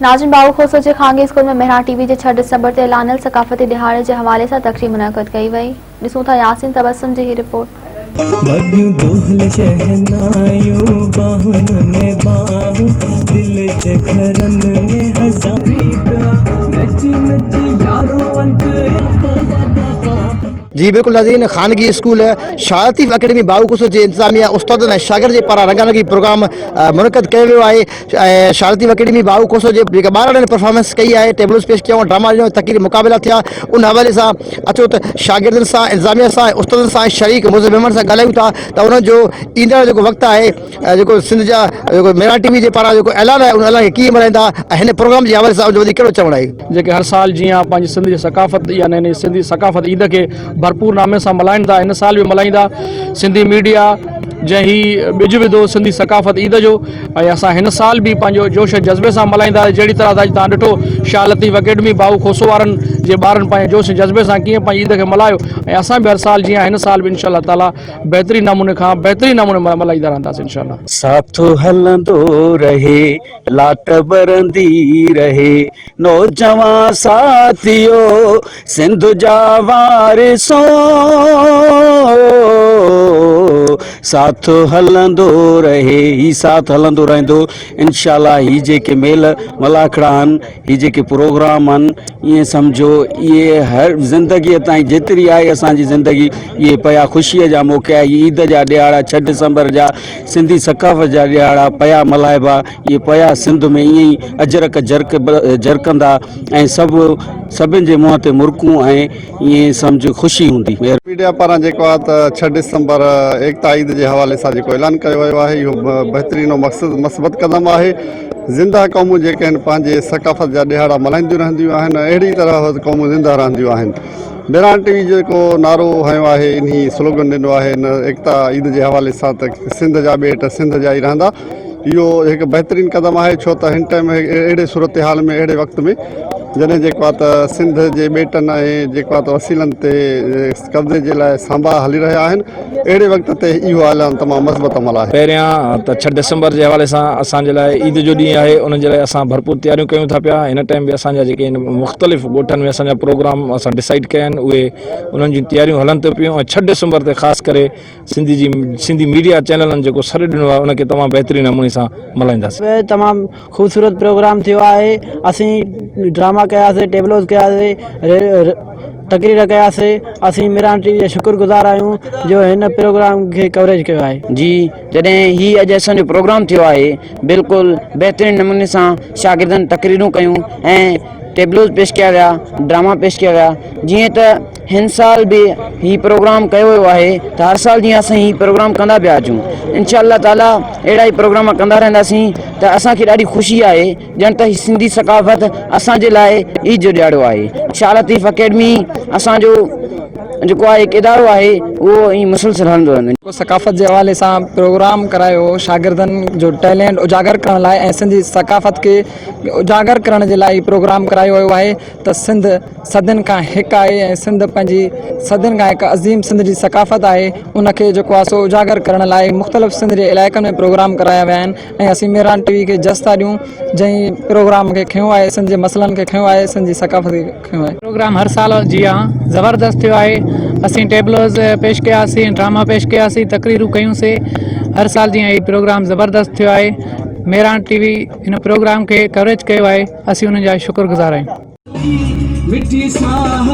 नाज़रीन, बाबू खोसो जे खांगी स्कूल में मेहरान टीवी जे 6 दिसंबर ते ऐलानल सकाफ़ती दिहाड़े जे हवाले सां तक़रीब मुनक़द कई वई। ॾिसूं था यासीन तबस्सुम जी ही रिपोर्ट। जी बिल्कुल नाज़रीन, खानगी स्कूल शारती अकेडमी बाबू खोसो जे इंतजामिया उस्ताद ऐं शागिर्द जे पारां रंगारंगी प्रोग्राम मुनक़द कयो वियो आहे। शारती अकेडमी बाबू खोसो जे जेका ॿारनि परफॉर्मेंस कई आहे, टेबल्स पेश कया, ड्रामा ॾिनो, तक़रीर मुक़ाबिला थिया। उन हवाले सां अचो त शागिर्दनि सां, इंतजामिया सां, उस्तादनि सां, शरीक मुज़िब मेंबरनि सां ॻाल्हायूं था त उन्हनि जो ईंदड़ जेको वक़्तु आहे, जेको सिंध जा जेको मेहरान टीवी जे पारां जेको ऐलान आहे, उन ऐलान खे कीअं मल्हाईंदा ऐं हिन प्रोग्राम जे हवाले सां वधीक कहिड़ो चवणु आहे। जेके हर साल जीअं पंहिंजी सिंध जी सकाफ़त यानी सिंधी सकाफ़त ईद के भरपूर नामे सां मल्हाईंदा, इन साल भी मल्हाईंदा। सिंधी मीडिया जंहिं ही बिज विधो सिंधी सकाफ़त ईद जो, ऐं असां हिन साल भी पंहिंजो जोश जज़्बे सां मल्हाईंदा। जहिड़ी तरह तव्हां ॾिठो शाह लतीफ़ अकेडमी बाबू खोसो वारनि जे ॿारनि पंहिंजे जोश जज़्बे सां कीअं पंहिंजी ईद खे मल्हायो, ऐं असां भी हर साल जीअं हिन साल भी इंशाअल्लाह ताला बहितरीन नमूने खां बहितरीन नमूने मल्हाईंदा रहंदासीं इंशाअल्लाह। साथ हलंदो रहे, लाट बरंदी रहे, नौजवान साथियो सिंध जा वारिसो, साथ हलंदो रहे, ही साथ हलंदो रहंदो इंशाअल्लाह। ही जेके मेल मलाखड़ा आहिनि, ही जेके प्रोग्राम आहिनि, ईअं सम्झो इहे हर ज़िंदगी ताईं जेतिरी आहे असांजी ज़िंदगी, इहे पिया ख़ुशीअ जा मौक़ा, ईद जा ॾियारा, 6 दिसंबर जा सिंधी सकाफ़त जा ॾियारा पिया मल्हाइबा। इहे पिया सिंध में ईअं ई अजरक जरकंदा ऐं सभिनि जे मुंहं ते मुर्कूं ऐं ईअं सम्झ ख़ुशी हूंदी। मीडिया पारां जेको आहे त 6 दिसंबर एकता ईद जे हवाले सां जेको ऐलान कयो वियो आहे, इहो बहितरीन मस्बत क़दम आहे। ज़िंदा क़ौमूं जेके आहिनि पंहिंजे सकाफ़त जा ॾिहाड़ा मल्हाईंदियूं रहंदियूं आहिनि, अहिड़ी तरह क़ौमूं ज़िंदा रहंदियूं आहिनि। मेहरान टीवी जेको नारो हयो आहे, इन स्लोगन ॾिनो आहे इन एकता ईद जे हवाले सां त सिंध जा ॿेट सिंध जा ई रहंदा। इहो हिकु बहितरीन क़दम आहे, छो त हिन टाइम अहिड़े सूरत हाल में, अहिड़े वक़्त में जॾहिं जेको आहे त सिंध जे ॿेटनि ऐं जेको आहे त वसीलनि ते कब्ज़े जे लाइ सांभा हली रहिया आहिनि, अहिड़े वक़्त ते इहो ऐलान तमामु मस्बत अमल आहे। पहिरियां त 6 दिसंबर जे हवाले सां असांजे लाइ ईद जो ॾींहुं आहे, उन जे लाइ असां भरपूर तयारियूं कयूं था पिया। हिन टाइम बि असांजा जेके आहिनि मुख़्तलिफ़ ॻोठनि में असांजा प्रोग्राम असां डिसाइड कया आहिनि, उहे उन्हनि जी तयारियूं हलनि थियूं पियूं। ऐं 6 दिसंबर ते ख़ासि करे सिंधी मीडिया चैनलनि जेको सॾु ॾिनो आहे, उनखे तमामु बहितरीन नमूने सां मल्हाईंदासीं। तमामु ख़ूबसूरत प्रोग्राम थियो आहे। असीं ड्रामा कयासीं, टेबलोस कयासीं, तकरीर कयासीं। असीं मेहरान टीवी जा शुक्रगुज़ार आहियूं जो हिन प्रोग्राम खे कवरेज कयो आहे। जी, जॾहिं ही अॼु असांजो प्रोग्राम थियो आहे, बिल्कुलु बहितरीन नमूने सां शागिर्दनि तकरीरूं कयूं ऐं टेबलोस पेश कया विया, ड्रामा पेश कया विया। जीअं त हिन साल भी ही प्रोग्राम कयो वियो आहे, त हर साल जीअं असां ही प्रोग्राम कंदा पिया अचूं, इंशाअल्लाह ताला अहिड़ा ई प्रोग्राम कंदा रहंदासीं। त असांखे ॾाढी ख़ुशी आहे, ॼण त ही सिंधी सकाफ़त असांजे लाइ ईद जो ॾियारो आहे। शाह लतीफ़ अकेडमी असांजो जेको आहे हिकु इदारो आहे, उहो ई मुसलसल हलंदो रहंदो। सकाफ़त जे हवाले सां प्रोग्राम करायो शागिर्दनि जो टैलेंट उजागर करण लाइ ऐं सिंधी सकाफ़त खे उजागर करण जे लाइ प्रोग्राम करायो वियो आहे। त सिंध सदियुनि खां हिकु आहे ऐं सिंध पंहिंजी सदियुनि खां हिकु अज़ीम सिंध जी सकाफ़त आहे, उनखे जेको आहे सो उजागर करण लाइ मुख़्तलिफ़ सिंध जे इलाइक़नि में प्रोग्राम कराया विया आहिनि। ऐं असीं मेहरान टीवी खे जस था ॾियूं, जंहिं प्रोग्राम खे खयों आहे, सिंध जे मसइलनि खे खयों आहे, सिंध जी सकाफ़त खे खयों आहे। प्रोग्राम हर साल जीअं ज़बरदस्त थियो आहे। असीं टेबलोस पेश कयासीं, ड्रामा पेश कयासीं, तकरीरूं कयूंसीं। हर साल जीअं ही प्रोग्राम ज़बरदस्त थियो आहे। मेहरान टीवी हिन प्रोग्राम खे कवरेज कयो आहे, असीं उन्हनि जा शुक्रगुज़ार आहियूं। मिठी साह